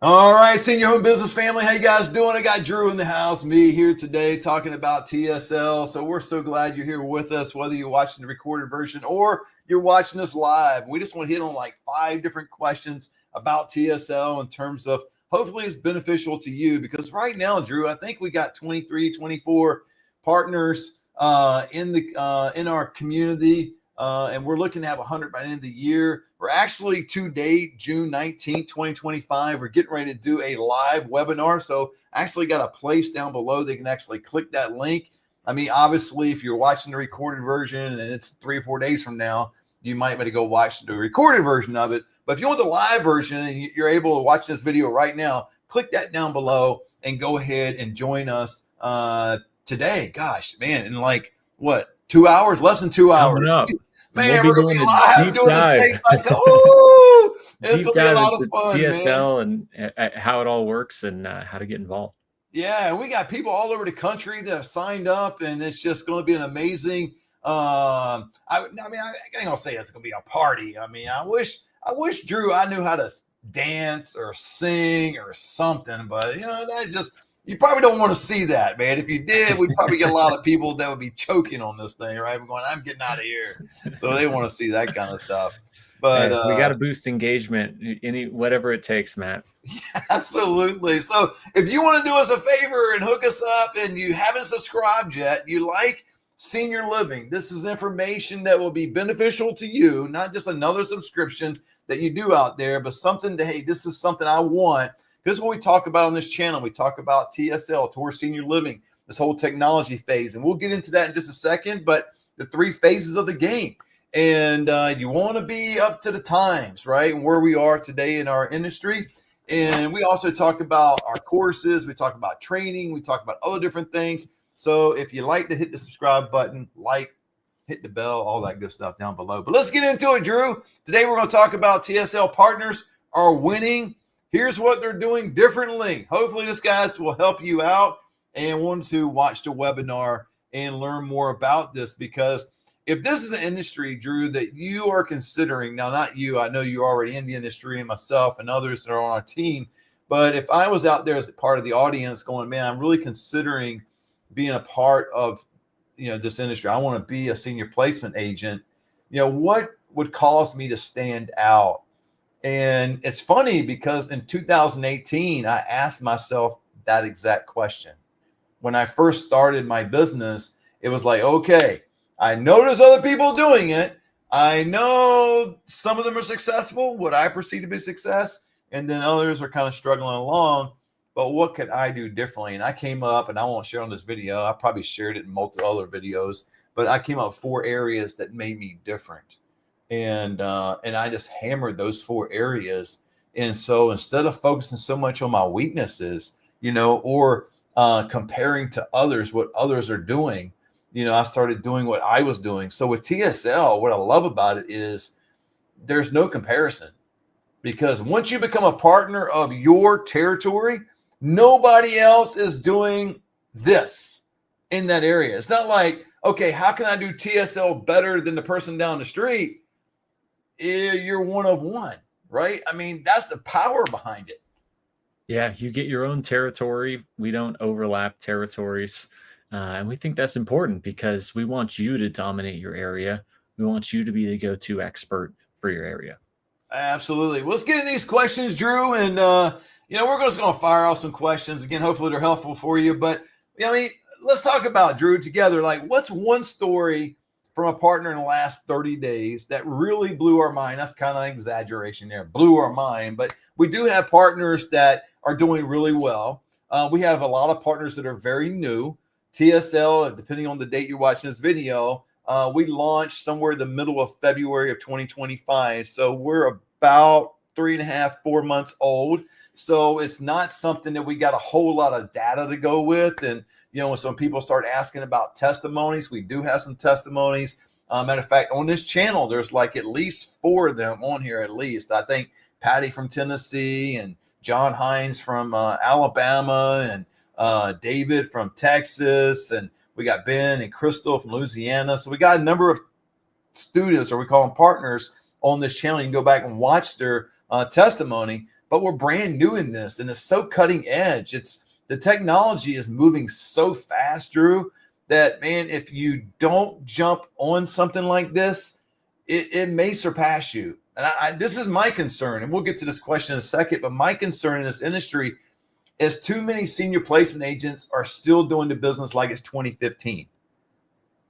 All right, Senior Home Business family, how you guys doing? I got Drew in the house, me here today talking about TSL. So we're so glad you're here with us, whether you're watching the recorded version or you're watching us live. We just want to hit on like 5 different questions about TSL in terms of hopefully it's beneficial to you, because right now, Drew, I think we got 23, 24 partners in our community. And we're looking to have 100 by the end of the year. We're actually to date, June 19th, 2025. We're getting ready to do a live webinar. So I actually got a place down below. They can actually click that link. I mean, obviously, if you're watching the recorded version and it's 3 or 4 days from now, you might want to go watch the recorded version of it. But if you want the live version and you're able to watch this video right now, click that down below and go ahead and join us today. Gosh, man, in like, what, 2 hours? Less than 2 hours. Man, we're going to be live doing this thing. Like, oh, it's going to be a lot of fun, TSL man. And how it all works and how to get involved. Yeah, and we got people all over the country that have signed up, and it's just going to be an amazing. I ain't gonna say it's going to be a party. I mean, I wish Drew, I knew how to dance or sing or something, but you probably don't want to see that, man. If you did, we'd probably get a lot of people that would be choking on this thing, right? I'm going, I'm getting out of here. So they want to see that kind of stuff. But hey, we got to boost engagement, whatever it takes, Matt. Yeah, absolutely. So if you want to do us a favor and hook us up and you haven't subscribed yet, you like senior living, this is information that will be beneficial to you, not just another subscription that you do out there, but something to, hey, this is something I want. This is what we talk about on this channel. We talk about TSL, Towards Senior Living, this whole technology phase. And we'll get into that in just a second, but the 3 phases of the game. And you want to be up to the times, right? And where we are today in our industry. And we also talk about our courses. We talk about training. We talk about other different things. So if you like to hit the subscribe button, hit the bell, all that good stuff down below. But let's get into it, Drew. Today we're going to talk about TSL partners are winning. Here's what they're doing differently. Hopefully this, guys, will help you out and want to watch the webinar and learn more about this, because if this is an industry, Drew, that you are considering, now not you, I know you're already in the industry, and myself and others that are on our team, but if I was out there as part of the audience going, man, I'm really considering being a part of this industry, I want to be a senior placement agent, what would cause me to stand out? And it's funny because in 2018, I asked myself that exact question. When I first started my business, it was like, okay, I know there's other people doing it. I know some of them are successful, what I perceive to be success, and then others are kind of struggling along. But what could I do differently? And I came up, and I won't share on this video. I probably shared it in multiple other videos, but I came up with 4 areas that made me different. And I just hammered those 4 areas. And so instead of focusing so much on my weaknesses, or comparing to others, what others are doing, I started doing what I was doing. So with TSL, what I love about it is there's no comparison, because once you become a partner of your territory, nobody else is doing this in that area. It's not like, okay, how can I do TSL better than the person down the street? You're one of one, right? I mean, that's the power behind it. Yeah, you get your own territory. We don't overlap territories. And we think that's important because we want you to dominate your area. We want you to be the go-to expert for your area. Absolutely. Well, let's get into these questions, Drew. And, we're just going to fire off some questions. Again, hopefully they're helpful for you. But, let's talk about, Drew, together. Like, what's one story from a partner in the last 30 days that really blew our mind? That's kind of an exaggeration there. Blew our mind. But we do have partners that are doing really well. We have a lot of partners that are very new. TSL, depending on the date you're watching this video, we launched somewhere in the middle of February of 2025. So we're about 3.5, 4 months old. So it's not something that we got a whole lot of data to go with. And, when some people start asking about testimonies, we do have some testimonies. Matter of fact, on this channel, there's like at least 4 of them on here at least. I think Patty from Tennessee and John Hines from Alabama and David from Texas. And we got Ben and Crystal from Louisiana. So we got a number of students, or we call them partners, on this channel. You can go back and watch their testimony. but we're brand new in this, and it's so cutting edge. The technology is moving so fast, Drew, that, man, if you don't jump on something like this, it may surpass you. And this is my concern, and we'll get to this question in a second, but my concern in this industry is too many senior placement agents are still doing the business like it's 2015.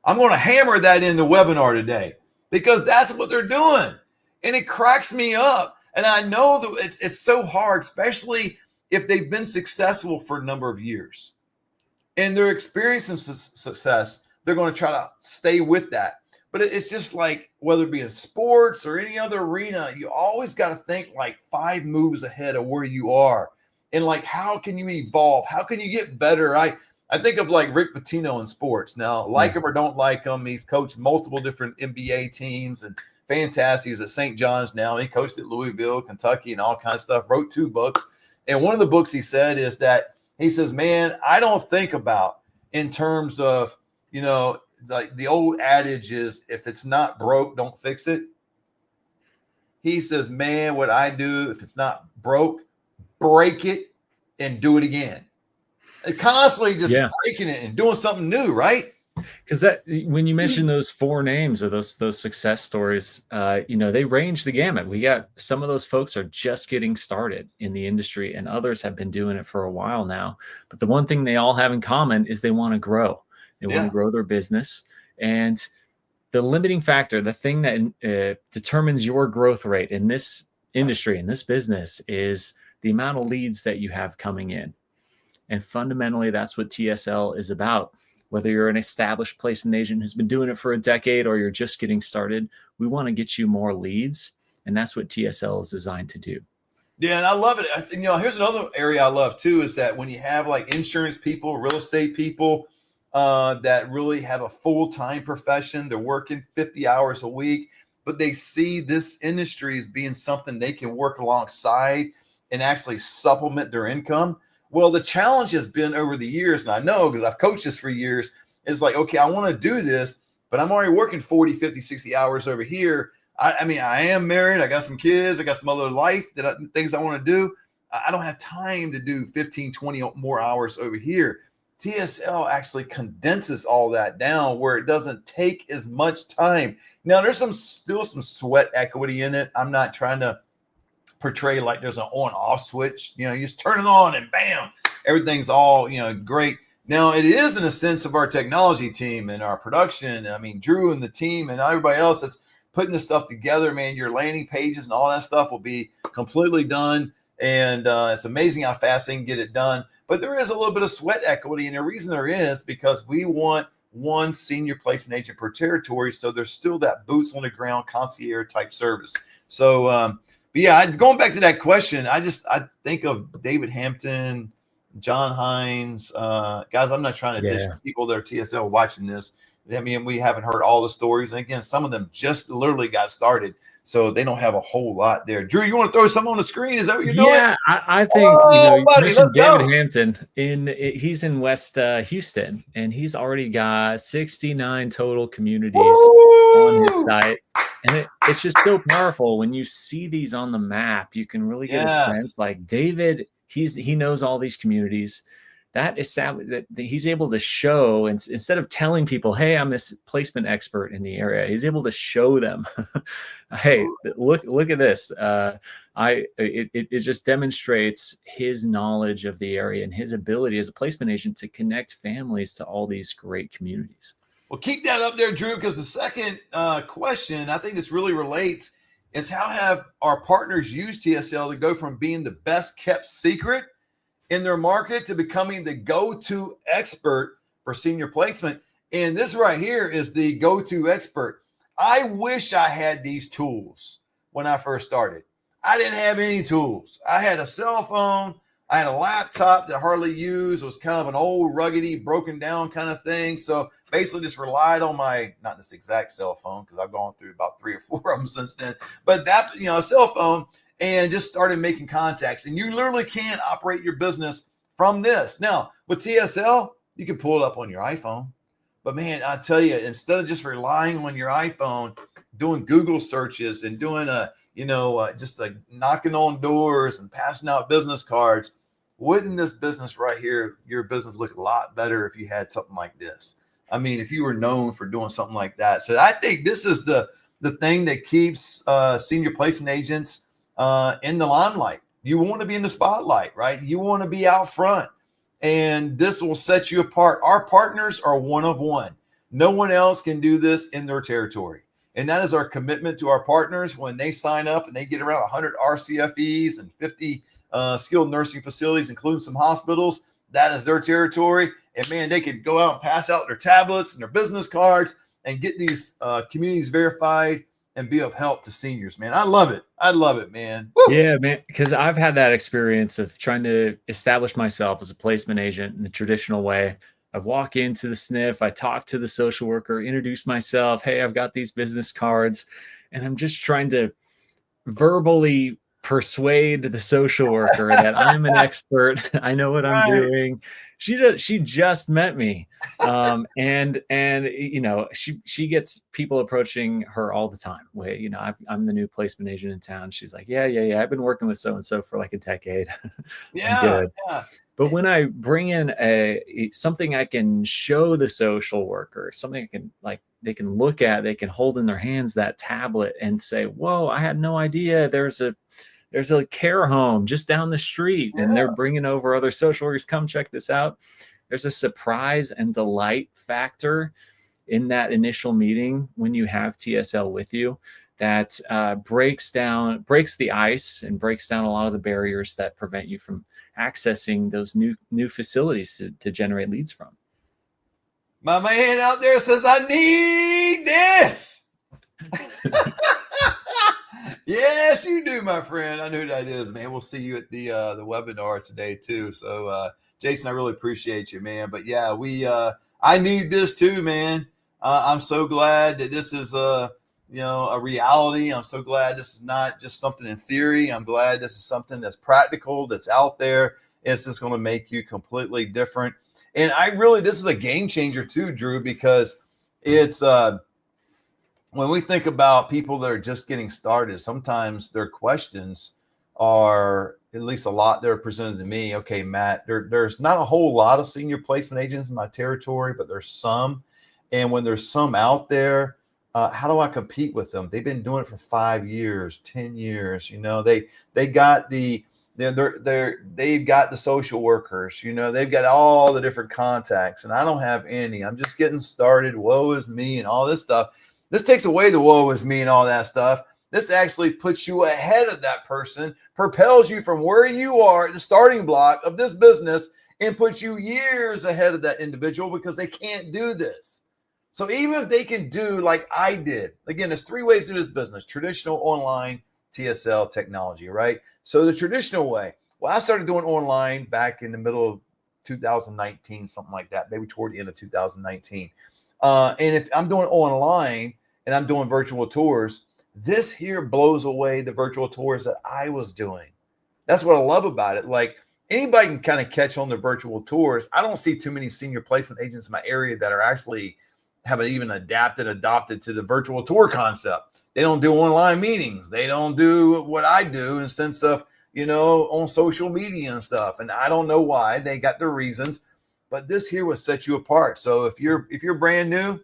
I'm going to hammer that in the webinar today because that's what they're doing. And it cracks me up. And I know that it's so hard, especially if they've been successful for a number of years and they're experiencing success, they're going to try to stay with that. But it's just like, whether it be in sports or any other arena, you always got to think like 5 moves ahead of where you are. And like, how can you evolve? How can you get better? I think of like Rick Pitino in sports. Now, like him or don't like him, he's coached multiple different NBA teams and fantastic. He's at St. John's now. He coached at Louisville, Kentucky, and all kinds of stuff. Wrote 2 books. And one of the books he said is that he says, man, I don't think about in terms of, like the old adage is, if it's not broke, don't fix it. He says, man, what I do, if it's not broke, break it and do it again. And constantly just breaking it and doing something new, right? Because that, when you mention those 4 names or those success stories, they range the gamut. We got some of those folks are just getting started in the industry, and others have been doing it for a while now. But the one thing they all have in common is they want to grow. They want to grow their business. And the limiting factor, the thing that determines your growth rate in this industry, in this business, is the amount of leads that you have coming in. And fundamentally, that's what TSL is about. Whether you're an established placement agent who's been doing it for a decade or you're just getting started, we want to get you more leads. And that's what TSL is designed to do. Yeah, and I love it. Here's another area I love too, is that when you have like insurance people, real estate people that really have a full-time profession, they're working 50 hours a week, but they see this industry as being something they can work alongside and actually supplement their income. Well, the challenge has been over the years, and I know because I've coached this for years, is like, okay, I want to do this, but I'm already working 40, 50, 60 hours over here. I mean, I am married. I got some kids. I got some other life things I want to do. I don't have time to do 15, 20 more hours over here. TSL actually condenses all that down where it doesn't take as much time. Now, there's still some sweat equity in it. I'm not trying to portray like there's an on-off switch. You just turn it on and bam, everything's all, great. Now, it is in a sense of our technology team and our production. I mean, Drew and the team and everybody else that's putting this stuff together, man, your landing pages and all that stuff will be completely done. And it's amazing how fast they can get it done. But there is a little bit of sweat equity. And the reason there is because we want one senior placement agent per territory. So there's still that boots on the ground concierge type service. So, but yeah, going back to that question, I think of David Hampton, John Hines. Guys, I'm not trying to dish people that are TSL watching this. I mean, we haven't heard all the stories. And again, some of them just literally got started, so they don't have a whole lot there. Drew, you want to throw something on the screen? Is that what you're doing? Yeah, I think, you buddy, mentioned David Hampton. He's in West Houston, and he's already got 69 total communities on his site. And it's just so powerful when you see these on the map. You can really get a sense, like David, he knows all these communities. That he's able to show, and instead of telling people, hey, I'm this placement expert in the area, he's able to show them, hey, look at this. It just demonstrates his knowledge of the area and his ability as a placement agent to connect families to all these great communities. Well, keep that up there, Drew, because the second question, I think this really relates, is how have our partners used TSL to go from being the best kept secret in their market to becoming the go-to expert for senior placement? And this right here is the go-to expert. I wish I had these tools when I first started. I didn't have any tools. I had a cell phone. I had a laptop that I hardly used. It was kind of an old, ruggedy, broken down kind of thing. So basically just relied on not this exact cell phone, because I've gone through about 3 or 4 of them since then, but that, a cell phone, and just started making contacts. And you literally can operate your business from this. Now, with TSL, you can pull it up on your iPhone. But man, I tell you, instead of just relying on your iPhone, doing Google searches and doing just like knocking on doors and passing out business cards. Wouldn't this business right here, your business, look a lot better if you had something like this? I mean, if you were known for doing something like that. So I think this is the thing that keeps senior placement agents in the limelight. You want to be in the spotlight, right? You want to be out front, and this will set you apart. Our partners are one of one. No one else can do this in their territory. And that is our commitment to our partners when they sign up and they get around 100 RCFEs and 50 skilled nursing facilities, including some hospitals. That is their territory. And man, they could go out and pass out their tablets and their business cards and get these communities verified and be of help to seniors, man. I love it. I love it, man. Woo! Yeah, man, because I've had that experience of trying to establish myself as a placement agent in the traditional way. I walk into the SNF, I talk to the social worker, introduce myself. Hey, I've got these business cards, and I'm just trying to verbally persuade the social worker that I'm an expert. I know what I'm doing. She just met me. And she gets people approaching her all the time. I'm the new placement agent in town. She's like, yeah. I've been working with so-and-so for like a decade. I'm good. Yeah. But when I bring in something I can show the social worker, something I can they can look at, they can hold in their hands that tablet and say, whoa, I had no idea there's a care home just down the street, and they're bringing over other social workers. Come check this out. There's a surprise and delight factor in that initial meeting when you have TSL with you that breaks the ice and breaks down a lot of the barriers that prevent you from accessing those new facilities to generate leads from. My man out there says, I need this. Yes, you do, my friend. I know who that is, man. We'll see you at the webinar today too. So Jason, I really appreciate you, man. But yeah, I need this too, man. I'm so glad that this is a reality. I'm so glad this is not just something in theory. I'm glad this is something that's practical, that's out there. It's just going to make you completely different. And this is a game changer too, Drew, because it's when we think about people that are just getting started, sometimes their questions are, at least a lot that are presented to me. Okay, Matt, there's not a whole lot of senior placement agents in my territory, but there's some. And when there's some out there, how do I compete with them? They've been doing it for 5 years, 10 years. They've got the social workers, they've got all the different contacts, and I don't have any. I'm just getting started. Woe is me and all this stuff. This takes away the woe is me and all that stuff. This actually puts you ahead of that person, propels you from where you are at the starting block of this business, and puts you years ahead of that individual because they can't do this. So even if they can do like I did, again, there's 3 ways to do this business: traditional, online, TSL, technology, right? So the traditional way, I started doing online back in the middle of 2019, something like that, maybe toward the end of 2019. And if I'm doing online and I'm doing virtual tours, this here blows away the virtual tours that I was doing. That's what I love about it. Like, anybody can kind of catch on the virtual tours. I don't see too many senior placement agents in my area that are actually haven't even adopted to the virtual tour concept. They don't do online meetings. They don't do what I do in the sense of, on social media and stuff. And I don't know why. They got their reasons, but this here will set you apart. So if you're brand new,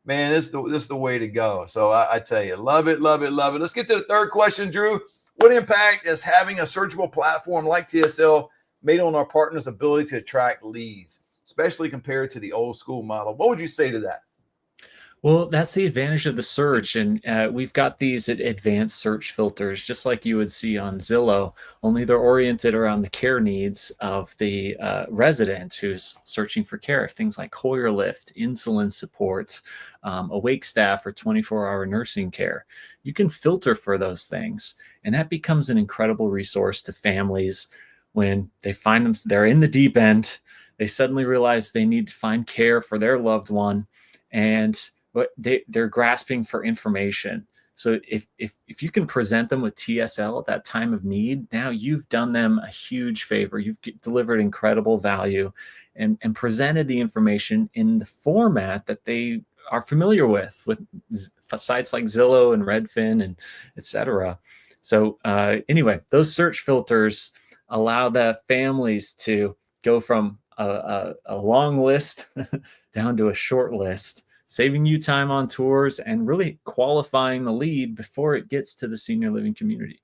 man, this is the way to go. So I tell you, love it, love it, love it. Let's get to the third question, Drew. What impact is having a searchable platform like TSL made on our partners' ability to attract leads, especially compared to the old school model? What would you say to that? Well, that's the advantage of the search. And we've got these advanced search filters, just like you would see on Zillow, only they're oriented around the care needs of the resident who's searching for care. Things like Hoyer lift, insulin support, awake staff, or 24-hour nursing care. You can filter for those things. And that becomes an incredible resource to families when they find them, they're in the deep end. They suddenly realize they need to find care for their loved one. But they're grasping for information. So if you can present them with TSL at that time of need, now you've done them a huge favor. You've delivered incredible value and presented the information in the format that they are familiar with sites like Zillow and Redfin and et cetera. So anyway, those search filters allow the families to go from a long list down to a short list, saving you time on tours and really qualifying the lead before it gets to the senior living community.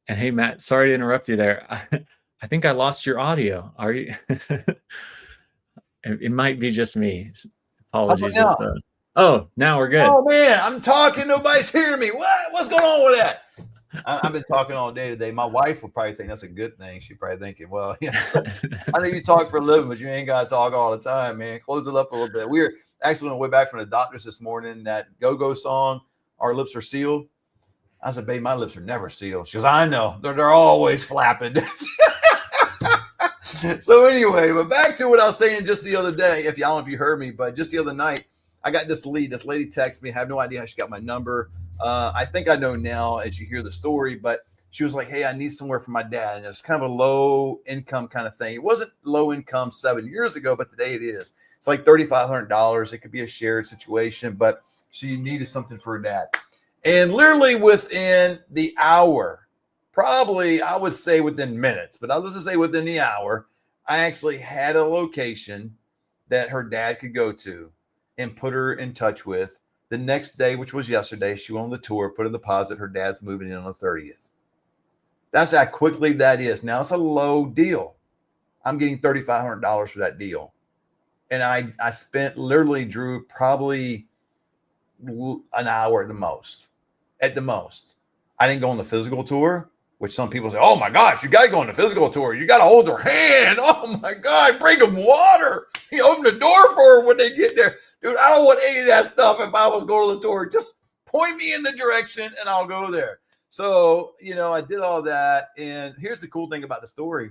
And hey, Matt, sorry to interrupt you there. I think I lost your audio. Are you? It might be just me. How about Apologies if. now? Oh, now we're good. Oh man, I'm talking. Nobody's hearing me. What's going on with that? I've been talking all day today. My wife will probably think that's a good thing. She's probably thinking, well, yeah, I know you talk for a living, but you ain't got to talk all the time, man. Close it up a little bit. We were actually on the way back from the doctor's this morning. That go-go song, Our Lips Are Sealed. I said, babe, my lips are never sealed. She goes, I know. They're always flapping. So anyway, but back to what I was saying just the other day. I don't know if you heard me, but just the other night, I got this lead. This lady texted me. I have no idea how she got my number. I think I know now as you hear the story, but she was like, hey, I need somewhere for my dad. And it's kind of a low income kind of thing. It wasn't low income 7 years ago, but today it is. It's like $3,500. It could be a shared situation, but she needed something for her dad. And literally within the hour, probably I would say within minutes, but let's just say within the hour, I actually had a location that her dad could go to and put her in touch with. The next day, which was yesterday, she went on the tour, put a deposit. Her dad's moving in on the 30th. That's how quickly that is. Now it's a low deal. I'm getting $3,500 for that deal. And I spent literally, Drew, probably an hour at the most. At the most. I didn't go on the physical tour, which some people say, oh my gosh, you got to go on the physical tour. You got to hold their hand. Oh my God, bring them water. You open the door for her when they get there. Dude, I don't want any of that stuff if I was going to the tour. Just point me in the direction and I'll go there. So, I did all that. And here's the cool thing about the story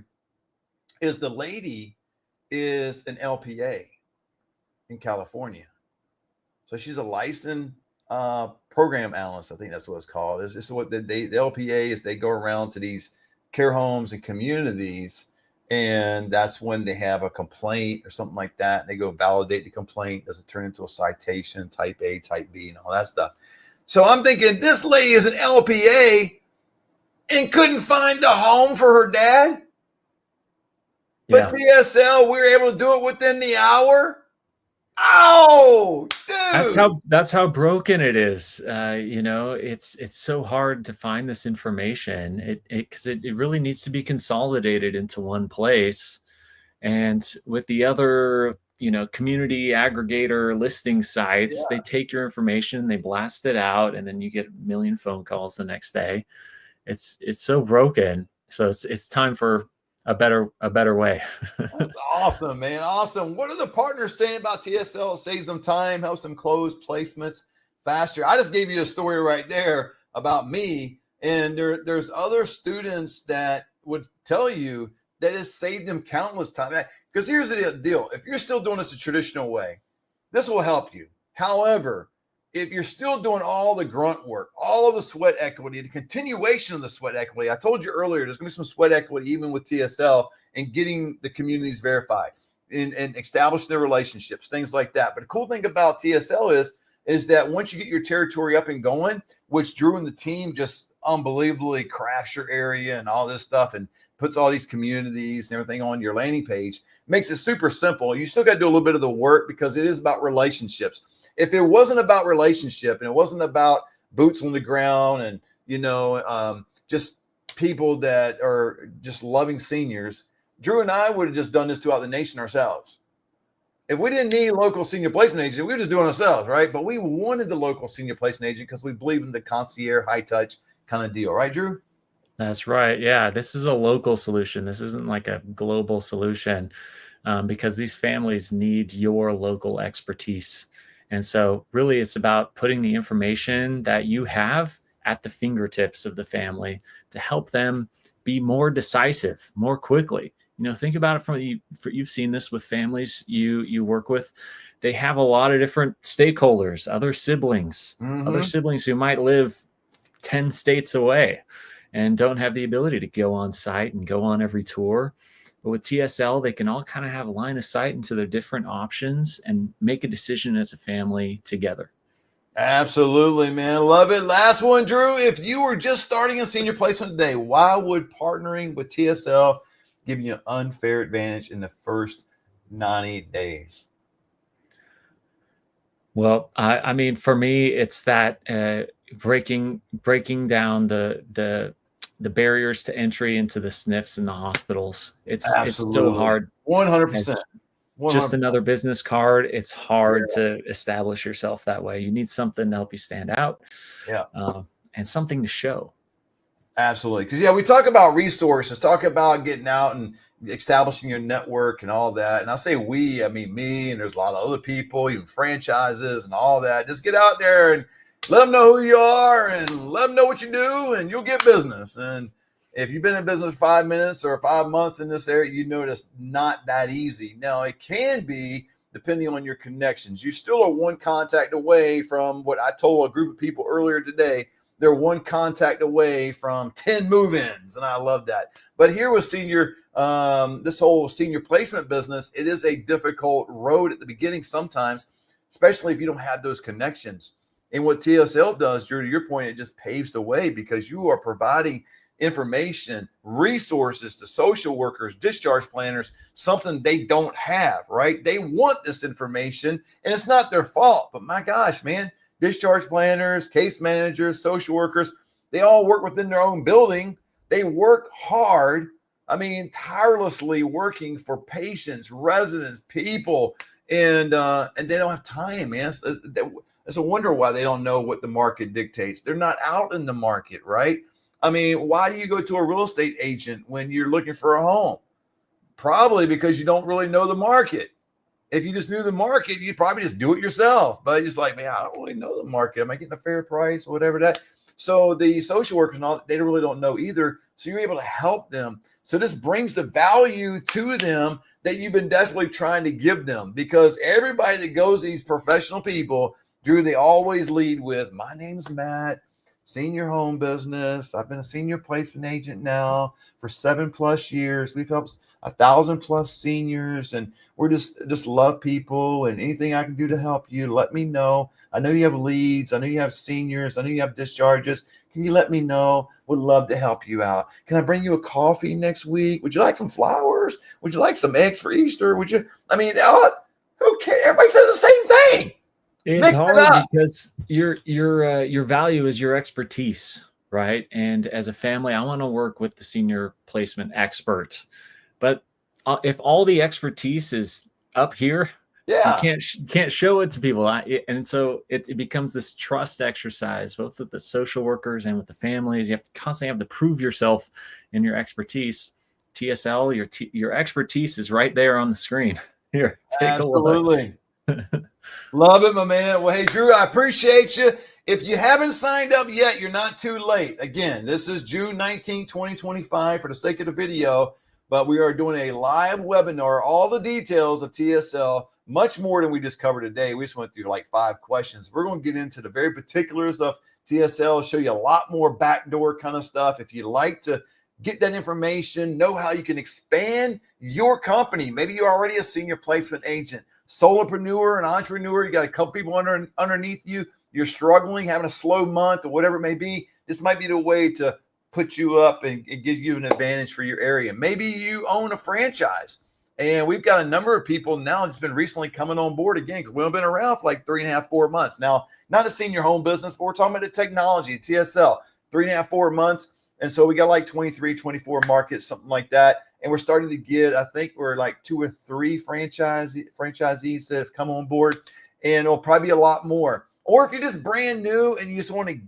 is the lady is an LPA in California. So she's a licensed program analyst. I think that's what it's called. It's what the LPA is. They go around to these care homes and communities, and that's when they have a complaint or something like that. And they go validate the complaint. Does it turn into a citation, type A, type B, and all that stuff? So I'm thinking this lady is an LPA and couldn't find a home for her dad. But TSL, we were able to do it within the hour. Oh, dude. That's how broken it is. It's so hard to find this information. Because it really needs to be consolidated into one place. And with the other, community aggregator listing sites, they take your information, they blast it out, and then you get a million phone calls the next day. It's so broken. So it's time for a better way. That's awesome, man. Awesome. What are the partners saying about TSL? It saves them time, helps them close placements faster. I just gave you a story right there about me. And there's other students that would tell you that it's saved them countless time. Because here's the deal. If you're still doing this the traditional way, this will help you. However, if you're still doing all the grunt work, all of the sweat equity, the continuation of the sweat equity, I told you earlier, there's going to be some sweat equity even with TSL and getting the communities verified and establishing their relationships, things like that. But the cool thing about TSL is that once you get your territory up and going, which Drew and the team just unbelievably crafts your area and all this stuff and puts all these communities and everything on your landing page, makes it super simple. You still got to do a little bit of the work because it is about relationships. If it wasn't about relationship and it wasn't about boots on the ground and, just people that are just loving seniors, Drew and I would have just done this throughout the nation ourselves. If we didn't need local senior placement agent, we were just doing it ourselves, right? But we wanted the local senior placement agent because we believe in the concierge, high touch kind of deal, right, Drew? That's right. Yeah, this is a local solution. This isn't like a global solution because these families need your local expertise. And so really it's about putting the information that you have at the fingertips of the family to help them be more decisive more quickly. Think about it you've seen this with families you work with. They have a lot of different stakeholders, other siblings who might live 10 states away and don't have the ability to go on site and go on every tour. But with TSL, they can all kind of have a line of sight into their different options and make a decision as a family together. Absolutely, man. Love it. Last one, Drew. If you were just starting a senior placement today, why would partnering with TSL give you an unfair advantage in the first 90 days? Well, I mean, for me, it's that breaking down the barriers to entry into the SNFs and the hospitals. It's so Absolutely. hard. 100%. Just 100%. another business card. It's hard to establish yourself that way. You need something to help you stand out, Yeah. and something to show. Absolutely. Because, we talk about resources, talk about getting out and establishing your network and all that. And I say we, I mean me, and there's a lot of other people, even franchises and all that. Just get out there and let them know who you are and let them know what you do, and you'll get business. And if you've been in business 5 minutes or 5 months in this area, you know it's not that easy. Now, it can be depending on your connections. You still are one contact away from what I told a group of people earlier today. They're one contact away from 10 move-ins, and I love that. But here with this whole senior placement business, it is a difficult road at the beginning sometimes, especially if you don't have those connections. And what TSL does, Drew, to your point, it just paves the way because you are providing information, resources to social workers, discharge planners, something they don't have, right? They want this information, and it's not their fault. But my gosh, man, discharge planners, case managers, social workers, they all work within their own building. They work hard. I mean, tirelessly working for patients, residents, people, and they don't have time, man. It's a wonder why they don't know what the market dictates. They're not out in the market, right? I mean, why do you go to a real estate agent when you're looking for a home? Probably because you don't really know the market. If you just knew the market, you'd probably just do it yourself. But it's like, man, I don't really know the market. Am I getting a fair price or whatever that? So the social workers and all, they really don't know either. So you're able to help them. So this brings the value to them that you've been desperately trying to give them, because everybody that goes to these professional people, Drew, they always lead with, my name's Matt, senior home business. I've been a senior placement agent now for 7+ years. We've helped 1,000+ seniors, and we're just love people, and anything I can do to help you, let me know. I know you have leads. I know you have seniors. I know you have discharges. Can you let me know? Would love to help you out. Can I bring you a coffee next week? Would you like some flowers? Would you like some eggs for Easter? Who cares? Everybody says the same thing. It's hard because your value is your expertise, right? And as a family, I want to work with the senior placement expert. But if all the expertise is up here, you can't show it to people. And so it becomes this trust exercise, both with the social workers and with the families. You have to constantly have to prove yourself in your expertise. TSL, your expertise is right there on the screen. Here, take a look. Absolutely. Love it, my man. Well, hey, Drew, I appreciate you. If you haven't signed up yet, you're not too late. Again, this is June 19, 2025 for the sake of the video, but we are doing a live webinar, all the details of TSL, much more than we just covered today. We just went through like 5 questions. We're going to get into the very particulars of TSL, show you a lot more backdoor kind of stuff. If you'd like to get that information, know how you can expand your company. Maybe you're already a senior placement agent, solopreneur, an entrepreneur. You got a couple people underneath you. You're struggling, having a slow month or whatever it may be. This might be the way to put you up and give you an advantage for your area. Maybe you own a franchise, and we've got a number of people now that's been recently coming on board again, because we've been around for like 3.5, 4 months. Now, not a senior home business, but we're talking about the technology, TSL, 3.5, 4 months. And so we got like 23, 24 markets, something like that. And we're starting to get, I think we're like 2 or 3 franchisees that have come on board, and it'll probably be a lot more. Or if you're just brand new and you just want to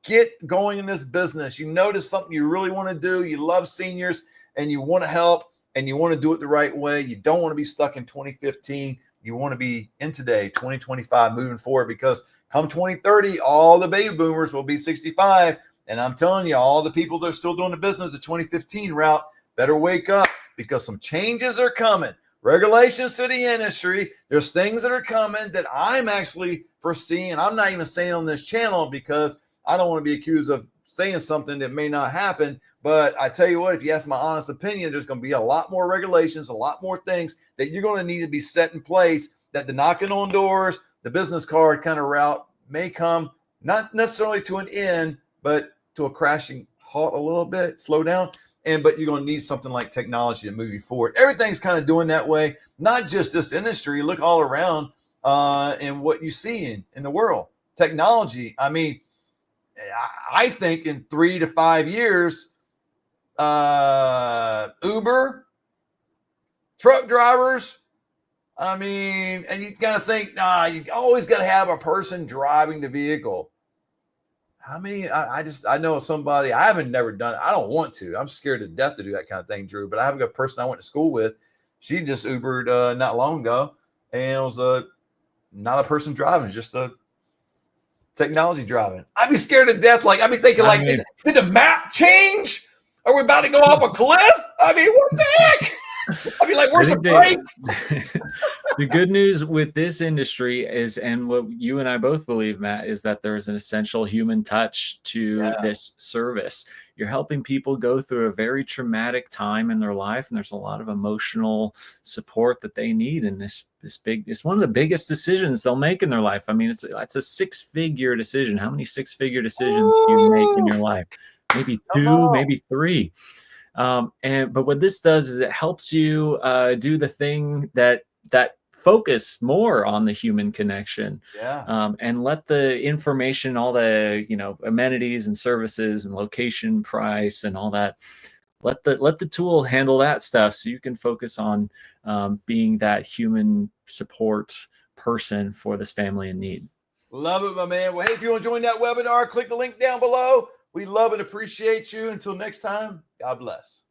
get going in this business, you notice something you really want to do, you love seniors and you want to help and you want to do it the right way. You don't want to be stuck in 2015. You want to be in today, 2025, moving forward, because come 2030, all the baby boomers will be 65. And I'm telling you, all the people that are still doing the business, the 2015 route, better wake up, because some changes are coming. Regulations to the industry. There's things that are coming that I'm actually foreseeing. I'm not even saying on this channel because I don't want to be accused of saying something that may not happen. But I tell you what, if you ask my honest opinion, there's going to be a lot more regulations, a lot more things that you're going to need to be set in place, that the knocking on doors, the business card kind of route may come, not necessarily to an end, but to a crashing halt a little bit, slow down. But you're going to need something like technology to move you forward. Everything's kind of doing that way, not just this industry. Look all around and what you see in the world. Technology, I mean, I think in 3 to 5 years, Uber, truck drivers, I mean, and you got to think, you always got to have a person driving the vehicle. How many? I know somebody. I haven't never done it. I don't want to. I'm scared to death to do that kind of thing, Drew. But I have a person I went to school with. She just Ubered not long ago, and it was not a person driving, just a technology driving. I'd be scared to death. Like I'd be thinking, did the map change? Are we about to go off a cliff? I mean, what the heck? I'd be like, where's the brake? The good news with this industry is, and what you and I both believe, Matt, is that there is an essential human touch to this service. You're helping people go through a very traumatic time in their life, and there's a lot of emotional support that they need in it's one of the biggest decisions they'll make in their life. I mean, it's a 6-figure decision. How many 6-figure decisions do you make in your life? Maybe 2, maybe 3. But what this does is it helps you do the thing that focus more on the human connection, and let the information, all the amenities and services and location, price, and all that, let the tool handle that stuff, so you can focus on being that human support person for this family in need. Love it, my man. Well, hey, if you want to join that webinar, click the link down below. We love and appreciate you. Until next time, God bless.